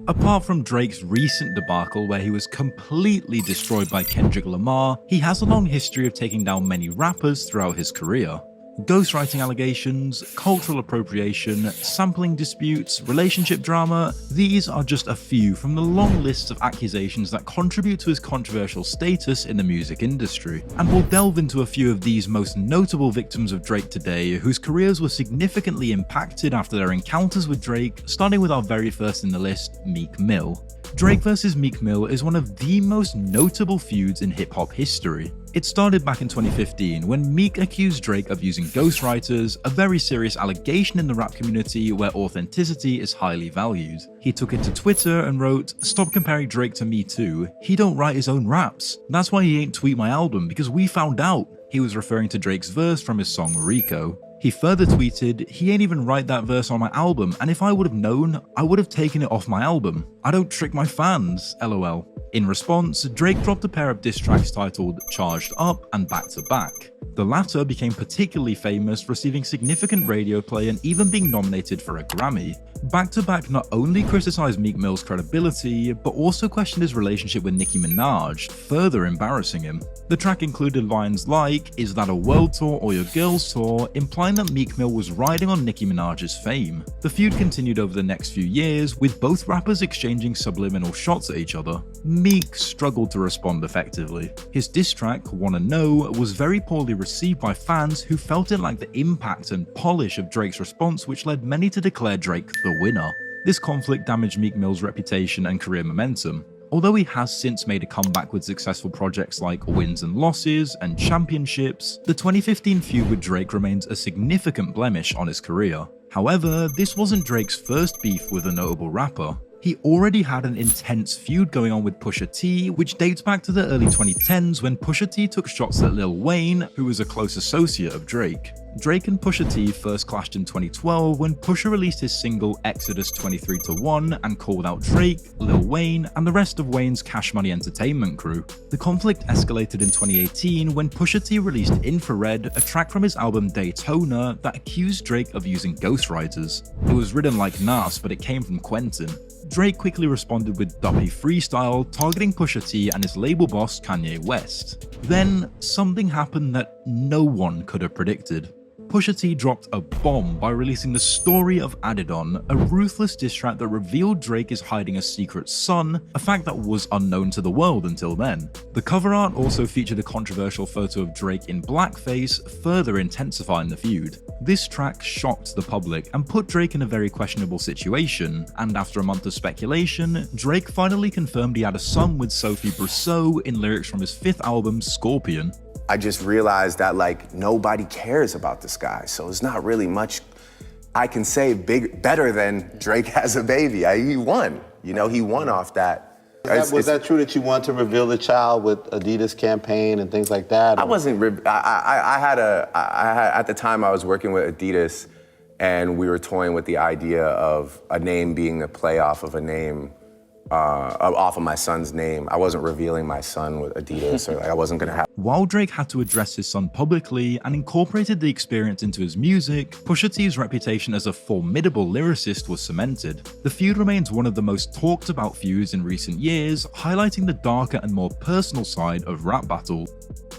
Apart from Drake's recent debacle where he was completely destroyed by Kendrick Lamar, he has a long history of taking down many rappers throughout his career. Ghostwriting allegations, cultural appropriation, sampling disputes, relationship drama, these are just a few from the long list of accusations that contribute to his controversial status in the music industry. And we'll delve into a few of these most notable victims of Drake today, whose careers were significantly impacted after their encounters with Drake, starting with our very first in the list, Meek Mill. Drake vs. Meek Mill is one of the most notable feuds in hip-hop history. It started back in 2015 when Meek accused Drake of using ghostwriters, a very serious allegation in the rap community where authenticity is highly valued. He took it to Twitter and wrote, "Stop comparing Drake to me too. He don't write his own raps. That's why he ain't tweet my album, because we found out." He was referring to Drake's verse from his song Rico. He further tweeted, "He ain't even write that verse on my album, and if I would have known, I would have taken it off my album. I don't trick my fans, lol." In response, Drake dropped a pair of diss tracks titled Charged Up and Back to Back. The latter became particularly famous, receiving significant radio play and even being nominated for a Grammy. Back to Back not only criticized Meek Mill's credibility, but also questioned his relationship with Nicki Minaj, further embarrassing him. The track included lines like, "Is that a world tour or your girls tour?" implying that Meek Mill was riding on Nicki Minaj's fame. The feud continued over the next few years, with both rappers exchanging subliminal shots at each other. Meek struggled to respond effectively. His diss track, Wanna Know, was very poorly received by fans who felt it lacked the impact and polish of Drake's response, which led many to declare Drake the winner. This conflict damaged Meek Mill's reputation and career momentum. Although he has since made a comeback with successful projects like Wins and Losses and Championships, the 2015 feud with Drake remains a significant blemish on his career. However, this wasn't Drake's first beef with a notable rapper. He already had an intense feud going on with Pusha T, which dates back to the early 2010s when Pusha T took shots at Lil Wayne, who was a close associate of Drake. Drake and Pusha T first clashed in 2012 when Pusha released his single Exodus 23:1 and called out Drake, Lil Wayne, and the rest of Wayne's Cash Money Entertainment crew. The conflict escalated in 2018 when Pusha T released Infrared, a track from his album Daytona that accused Drake of using ghostwriters. It was written like Nas, but it came from Quentin. Drake quickly responded with Duppy Freestyle, targeting Pusha T and his label boss Kanye West. Then, something happened that no one could have predicted. Pusha T dropped a bomb by releasing The Story of Adidon, a ruthless diss track that revealed Drake is hiding a secret son, a fact that was unknown to the world until then. The cover art also featured a controversial photo of Drake in blackface, further intensifying the feud. This track shocked the public and put Drake in a very questionable situation, and after a month of speculation, Drake finally confirmed he had a son with Sophie Brousseau in lyrics from his fifth album, Scorpion. I just realized that like nobody cares about this guy, so there's not really much I can say better than Drake has a baby. He won, you know, he won off that. Was that true that you wanted to reveal the child with Adidas campaign and things like that? Or? I wasn't, at the time I was working with Adidas and we were toying with the idea of a name being a play off of a name, off of my son's name. I wasn't revealing my son with Adidas, or like I wasn't gonna have. While Drake had to address his son publicly and incorporated the experience into his music, Pusha T's reputation as a formidable lyricist was cemented. The feud remains one of the most talked about feuds in recent years, highlighting the darker and more personal side of rap battle.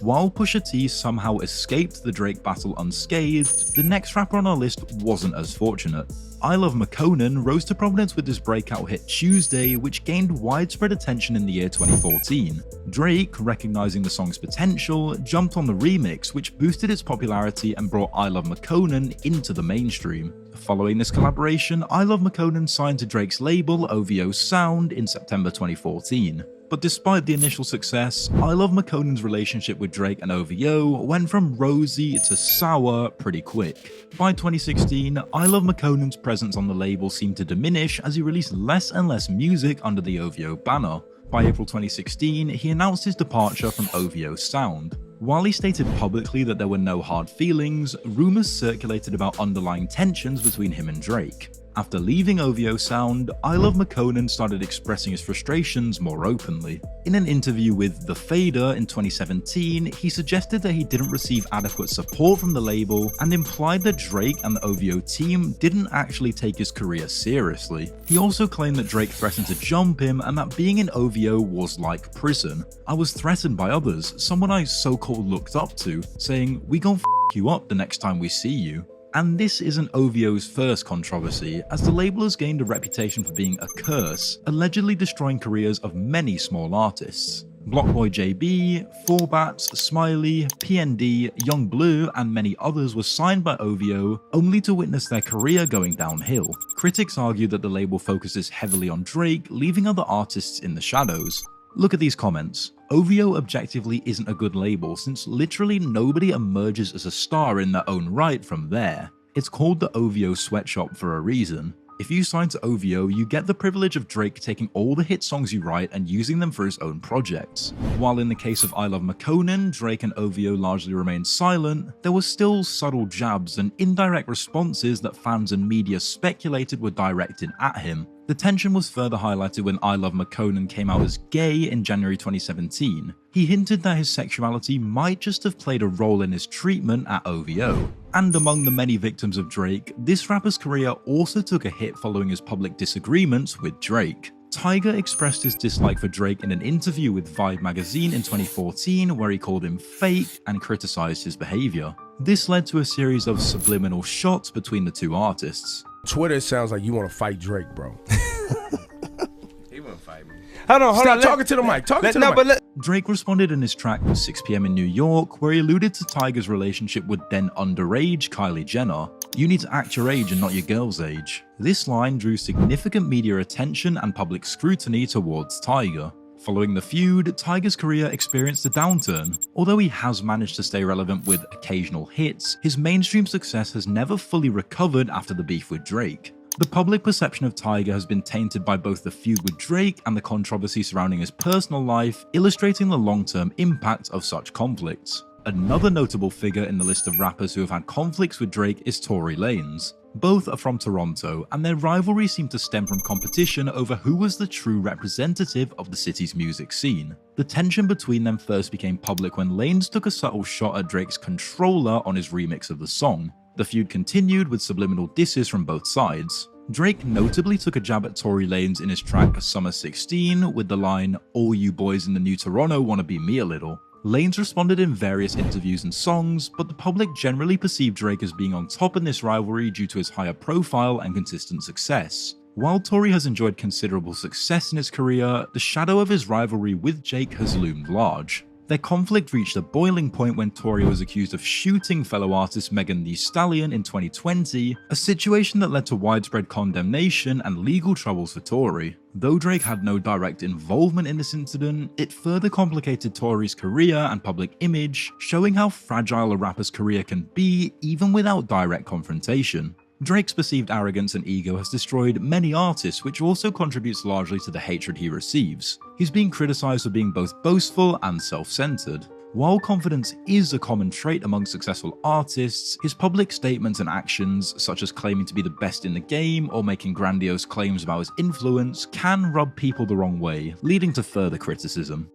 While Pusha T somehow escaped the Drake battle unscathed, the next rapper on our list wasn't as fortunate. ilovemakonnen rose to prominence with his breakout hit Tuesday, which gained widespread attention in the year 2014. Drake, recognizing the song's potential, jumped on the remix, which boosted its popularity and brought ilovemakonnen into the mainstream. Following this collaboration, ilovemakonnen signed to Drake's label OVO Sound in September 2014. But despite the initial success, ilovemakonnen's relationship with Drake and OVO went from rosy to sour pretty quick. By 2016, ilovemakkonnen's presence on the label seemed to diminish as he released less and less music under the OVO banner. By April 2016, he announced his departure from OVO Sound. While he stated publicly that there were no hard feelings, rumors circulated about underlying tensions between him and Drake. After leaving OVO Sound, ilovemakonnen started expressing his frustrations more openly. In an interview with The Fader in 2017, he suggested that he didn't receive adequate support from the label and implied that Drake and the OVO team didn't actually take his career seriously. He also claimed that Drake threatened to jump him and that being in OVO was like prison. "I was threatened by others, someone I so-called looked up to, saying, 'We gon' f you up the next time we see you.'" And this isn't OVO's first controversy, as the label has gained a reputation for being a curse, allegedly destroying careers of many small artists. BlocBoy JB, Forbats, Smiley, PND, Young Blue, and many others were signed by OVO only to witness their career going downhill. Critics argue that the label focuses heavily on Drake, leaving other artists in the shadows. Look at these comments. OVO objectively isn't a good label since literally nobody emerges as a star in their own right from there. It's called the OVO sweatshop for a reason. If you sign to OVO, you get the privilege of Drake taking all the hit songs you write and using them for his own projects. While in the case of ilovemakonnen, Drake and OVO largely remained silent, there were still subtle jabs and indirect responses that fans and media speculated were directed at him. The tension was further highlighted when ilovemakonnen came out as gay in January 2017. He hinted that his sexuality might just have played a role in his treatment at OVO. And among the many victims of Drake, this rapper's career also took a hit following his public disagreements with Drake. Tyga expressed his dislike for Drake in an interview with Vibe magazine in 2014 where he called him fake and criticized his behavior. This led to a series of subliminal shots between the two artists. Twitter sounds like you want to fight Drake, bro. He wouldn't fight me. Hold on. Talking to the mic. Drake responded in his track 6 PM in New York, where he alluded to Tyga's relationship with then underage Kylie Jenner. "You need to act your age and not your girl's age." This line drew significant media attention and public scrutiny towards Tyga. Following the feud, Tyga's career experienced a downturn. Although he has managed to stay relevant with occasional hits, his mainstream success has never fully recovered after the beef with Drake. The public perception of Tyga has been tainted by both the feud with Drake and the controversy surrounding his personal life, illustrating the long-term impact of such conflicts. Another notable figure in the list of rappers who have had conflicts with Drake is Tory Lanez. Both are from Toronto, and their rivalry seemed to stem from competition over who was the true representative of the city's music scene. The tension between them first became public when Lanez took a subtle shot at Drake's Controller on his remix of the song. The feud continued with subliminal disses from both sides. Drake notably took a jab at Tory Lanez in his track Summer 16 with the line, "All you boys in the new Toronto wanna be me a little." Lanez responded in various interviews and songs, but the public generally perceived Drake as being on top in this rivalry due to his higher profile and consistent success. While Tory has enjoyed considerable success in his career, the shadow of his rivalry with Jake has loomed large. Their conflict reached a boiling point when Tory was accused of shooting fellow artist Megan Thee Stallion in 2020, a situation that led to widespread condemnation and legal troubles for Tory. Though Drake had no direct involvement in this incident, it further complicated Tory's career and public image, showing how fragile a rapper's career can be even without direct confrontation. Drake's perceived arrogance and ego has destroyed many artists, which also contributes largely to the hatred he receives. He's being criticized for being both boastful and self-centered. While confidence is a common trait among successful artists, his public statements and actions, such as claiming to be the best in the game or making grandiose claims about his influence, can rub people the wrong way, leading to further criticism.